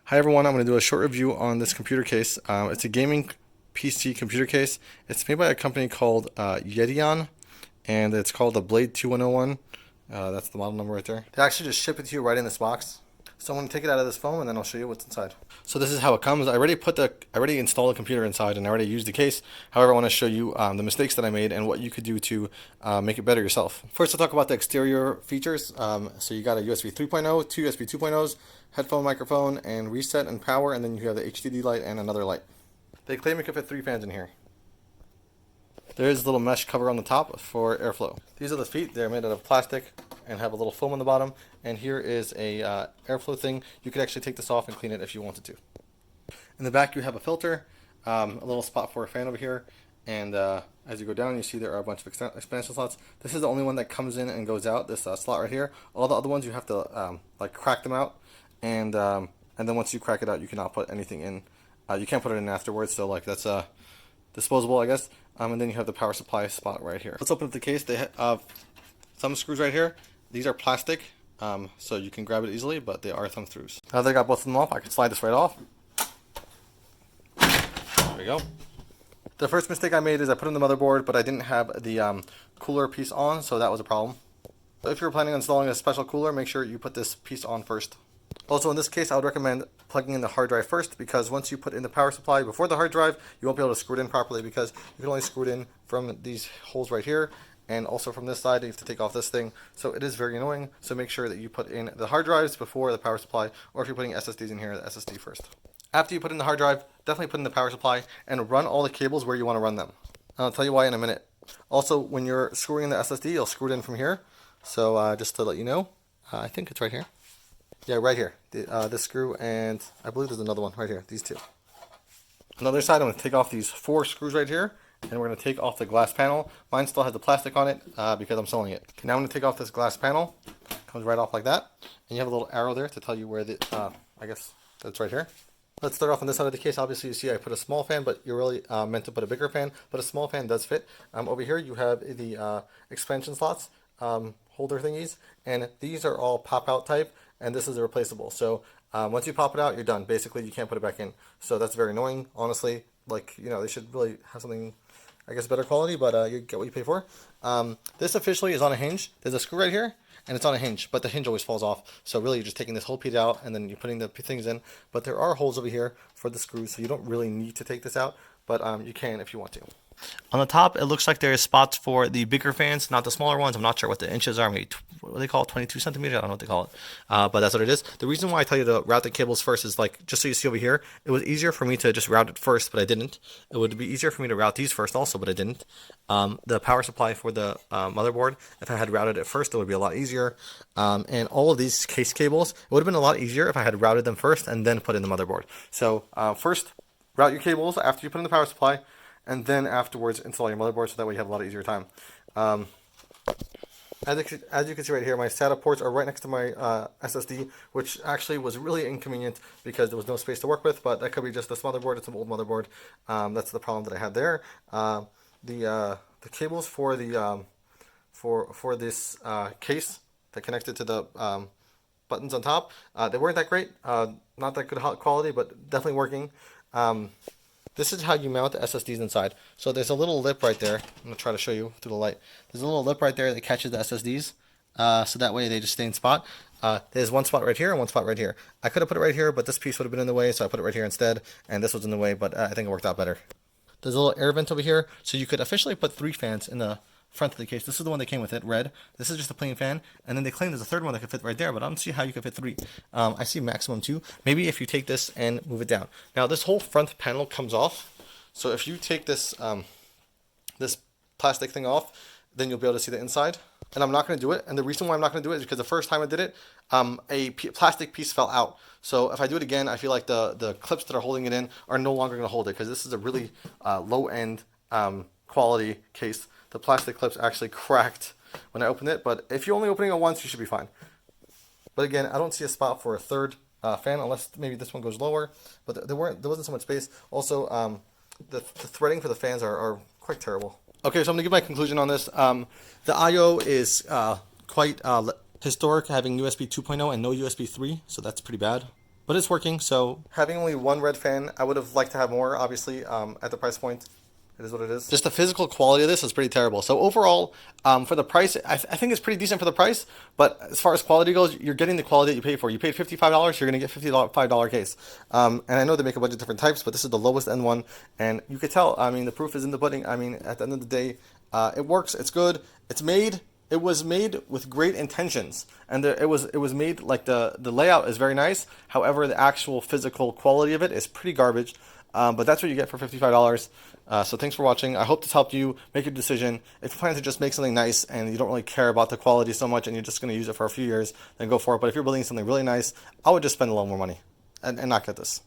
Hi everyone, I'm going to do a short review on this computer case. It's a gaming PC computer case. It's made by a company called Yeyian, and it's called the Blade 2101. That's the model number right there. They actually just ship it to you right in this box. So I'm going to take it out of this foam and then I'll show you what's inside. So this is how it comes. I already installed the computer inside and I already used the case. However, I want to show you the mistakes that I made and what you could do to make it better yourself. First, I'll talk about the exterior features. So you got a USB 3.0, two USB 2.0s, headphone, microphone, and reset and power, and then you have the HDD light and another light. They claim you can fit 3 fans in here. There is a little mesh cover on the top for airflow. These are the feet. They're made out of plastic and have a little foam on the bottom. And here is a airflow thing. You could actually take this off and clean it if you wanted to. In the back you have a filter, a little spot for a fan over here, and as you go down you see there are a bunch of expansion slots. This is the only one that comes in and goes out, this slot right here. All the other ones you have to like crack them out, and then once you crack it out you cannot put anything in. You can't put it in afterwards, so like that's disposable, I guess. And then you have the power supply spot right here. Let's open up the case. They have thumb screws right here. These are plastic, so you can grab it easily, but they are thumb screws. Now that I got both of them off, I can slide this right off. There we go. The first mistake I made is I put in the motherboard, but I didn't have the cooler piece on, so that was a problem. So if you're planning on installing a special cooler, make sure you put this piece on first. Also, in this case, I would recommend plugging in the hard drive first, because once you put in the power supply before the hard drive, you won't be able to screw it in properly, because you can only screw it in from these holes right here, and also from this side you have to take off this thing. So it is very annoying, so make sure that you put in the hard drives before the power supply, or if you're putting SSDs in here, the SSD first. After you put in the hard drive, definitely put in the power supply, and run all the cables where you want to run them. I'll tell you why in a minute. Also, when you're screwing in the SSD, you'll screw it in from here. So just to let you know, I think it's right here. Yeah, right here. This screw, and I believe there's another one right here. These two. On the other side, I'm going to take off these 4 screws right here, and we're going to take off the glass panel. Mine still has the plastic on it because I'm selling it. Okay, now I'm going to take off this glass panel. Comes right off like that, and you have a little arrow there to tell you where the. I guess that's right here. Let's start off on this side of the case. Obviously, you see I put a small fan, but you're really meant to put a bigger fan. But a small fan does fit. Over here, you have the expansion slots, holder thingies, and these are all pop-out type. And this is a replaceable. So once you pop it out, you're done. Basically, you can't put it back in. So that's very annoying, honestly. Like, you know, they should really have something, I guess, better quality, but you get what you pay for. This officially is on a hinge. There's a screw right here, and it's on a hinge, but the hinge always falls off. So really, you're just taking this whole piece out, and then you're putting the things in. But there are holes over here for the screws, so you don't really need to take this out, but you can if you want to. On the top, it looks like there's spots for the bigger fans, not the smaller ones. I'm not sure what the inches are. Maybe what do they call it? 22 centimeters? I don't know what they call it. But that's what it is. The reason why I tell you to route the cables first is, like, just so you see over here, it was easier for me to just route it first, but I didn't. It would be easier for me to route these first also, but I didn't. The power supply for the motherboard, if I had routed it first, it would be a lot easier. And all of these case cables, it would have been a lot easier if I had routed them first and then put in the motherboard. So first, route your cables after you put in the power supply, and then afterwards install your motherboard, so that way you have a lot easier time. As you can see right here, my SATA ports are right next to my SSD, which actually was really inconvenient because there was no space to work with, but that could be just this motherboard. It's an old motherboard. That's the problem that I had there. The cables for the for this case that connected to the buttons on top, they weren't that great. Not that good quality, but definitely working. This is how you mount the SSDs inside. So there's a little lip right there. I'm going to try to show you through the light. There's a little lip right there that catches the SSDs. So that way they just stay in spot. There's one spot right here and one spot right here. I could have put it right here, but this piece would have been in the way, so I put it right here instead. And this was in the way, but I think it worked out better. There's a little air vent over here. So you could officially put 3 fans in the front of the case. This is the one that came with it, red. This is just a plain fan, and then they claim there's a third one that could fit right there, but I don't see how you could fit 3. I see maximum 2. Maybe if you take this and move it down. Now this whole front panel comes off, so if you take this this plastic thing off, then you'll be able to see the inside. And I'm not going to do it, and the reason why I'm not going to do it is because the first time I did it, a plastic piece fell out. So if I do it again, I feel like the clips that are holding it in are no longer going to hold it, because this is a really low-end quality case. The plastic clips actually cracked when I opened it, but if you're only opening it once, you should be fine. But again, I don't see a spot for a third fan, unless maybe this one goes lower, but there wasn't so much space. Also, the threading for the fans are quite terrible. Okay, so I'm going to give my conclusion on this. The I/O is quite historic, having USB 2.0 and no USB 3, so that's pretty bad. but it's working. So having only one red fan, I would have liked to have more, obviously, at the price point. It is what it is. Just the physical quality of this is pretty terrible. So overall, for the price, I think it's pretty decent for the price. But as far as quality goes, you're getting the quality that you pay for. You paid $55, you're going to get $55 case. And I know they make a bunch of different types, but this is the lowest end one. And you could tell, I mean, the proof is in the pudding. I mean, at the end of the day, it works. It's good. It's made. It was made with great intentions, and it was made like the layout is very nice. However, the actual physical quality of it is pretty garbage. But that's what you get for $55. So thanks for watching. I hope this helped you make a decision. If you plan to just make something nice and you don't really care about the quality so much and you're just going to use it for a few years, then go for it. But if you're building something really nice, I would just spend a little more money and not get this.